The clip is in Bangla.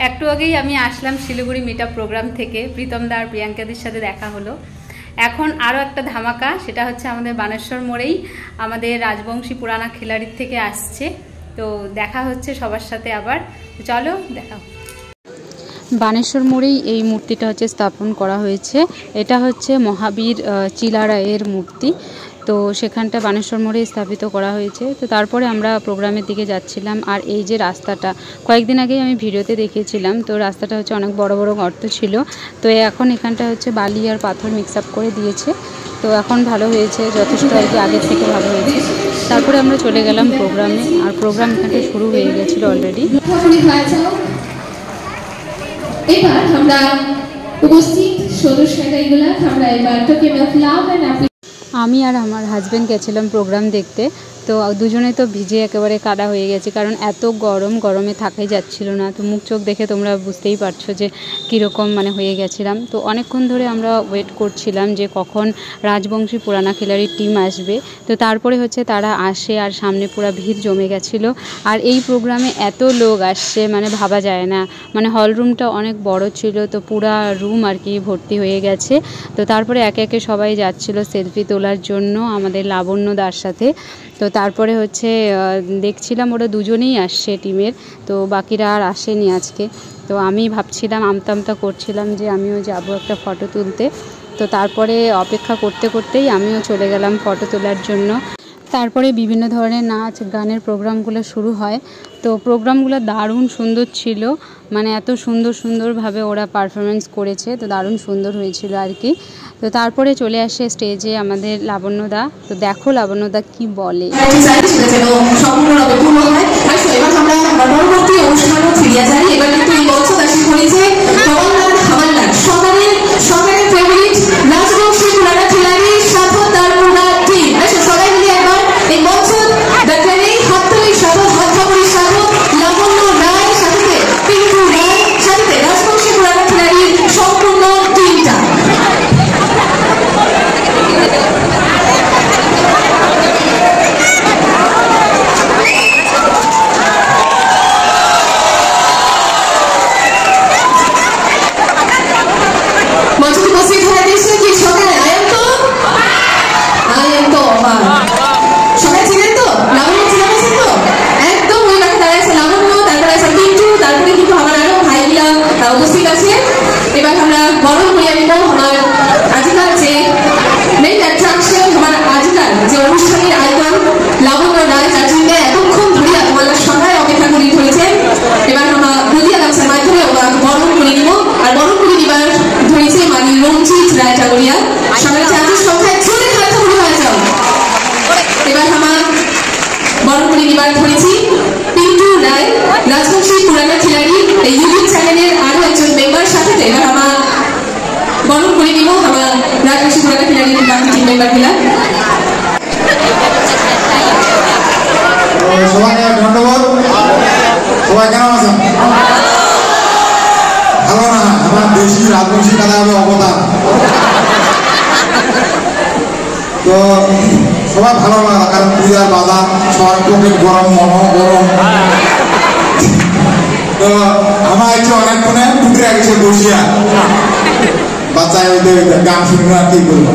একটু আগেই আমি আসলাম শিলিগুড়ি মিটআপ প্রোগ্রাম থেকে, প্রীতম দা আর প্রিয়াঙ্কাদির সাথে দেখা হলো। এখন আরও একটা ধামাকা, সেটা হচ্ছে আমাদের বানেশ্বর মোড়েই আমাদের রাজবংশী পুরানা খিলাড়ির থেকে আসছে। তো দেখা হচ্ছে সবার সাথে আবার, চলো দেখা। বানেশ্বর মোড়েই এই মূর্তিটা হচ্ছে স্থাপন করা হয়েছে। এটা হচ্ছে মহাবীর চিলারায়ের মূর্তি। তো সেখানটা বানেশ্বর মোড়ে স্থাপিত করা হয়েছে। তো তারপরে আমরা প্রোগ্রামের দিকে যাচ্ছিলাম। আর এই যে রাস্তাটা, কয়েকদিন আগেই আমি ভিডিওতে দেখিয়েছিলাম, তো রাস্তাটা হচ্ছে অনেক বড় বড় গর্ত ছিল। তো এখন এখানটা হচ্ছে বালি আর পাথর মিক্স আপ করে দিয়েছে। তো এখন ভালো হয়েছে, যথেষ্ট আর কি আগের থেকে ভালো হয়েছে। তারপরে আমরা চলে গেলাম প্রোগ্রামে, আর প্রোগ্রাম এখানটা শুরু হয়ে গেছিলো অলরেডি। এবার আমরা উপস্থিত সদস্যরা আমরা এবার টোকেন অফ লাভ এন্ড আমি আর আমার হাজব্যান্ড গেছিলাম প্রোগ্রাম দেখতে। তো দুজনে তো ভিজে একেবারে কাদা হয়ে গেছে, কারণ এত গরমে থাকাই যাচ্ছিল না। তো মুখ চোখ দেখে তোমরা বুঝতেই পারছো যে কীরকম মানে হয়ে গেছিলাম। তো অনেকক্ষণ ধরে আমরা ওয়েট করছিলাম যে কখন রাজবংশী পুরানা খিলাড়ির টিম আসবে। তো তারপরে হচ্ছে তারা আসে, আর সামনে পুরো ভিড় জমে গেছিলো। আর এই প্রোগ্রামে এত লোক আসছে মানে ভাবা যায় না, মানে হল রুমটা অনেক বড় ছিল, তো পুরা রুম আর কি ভর্তি হয়ে গেছে। তো তারপরে একে একে সবাই যাচ্ছিলো সেলফি তোলার জন্য আমাদের লাবণ্যদার সাথে। তো তারপরে হচ্ছে দেখছিলাম ওরা দুজনেই আসছে টিমের, তো বাকিরা আর আসেনি আজকে। তো আমি ভাবছিলাম, আমতা করছিলাম যে আমিও যাবো একটা ফটো তুলতে। তো তারপরে অপেক্ষা করতে করতেই আমিও চলে গেলাম ফটো তোলার জন্য। তারপরে বিভিন্ন ধরনের নাচ গানের প্রোগ্রামগুলো শুরু হয়। তো প্রোগ্রামগুলো দারুণ সুন্দর ছিল, মানে এত সুন্দরভাবে ওরা পারফরমেন্স করেছে, তো দারুণ সুন্দর হয়েছিল আর কি। তো তারপরে চলে আসে স্টেজে আমাদের লাবণ্যদা। তো দেখো লাবণ্যদা কি বলে। সবাইকে ধন্যবাদ। সবাই কেমন আছেন? ভালো না, আমার দেশি রাজবংশী কাদা হবে অবদান। তো সবাই ভালো লাগা, কারণ পূজার বাজার সবার চোখে গরম, গরম। তো আমার হচ্ছে অনেকক্ষণে পুকুরে গেছে বসিয়া, বাচ্চায় গান শুনবো আর কি করবো।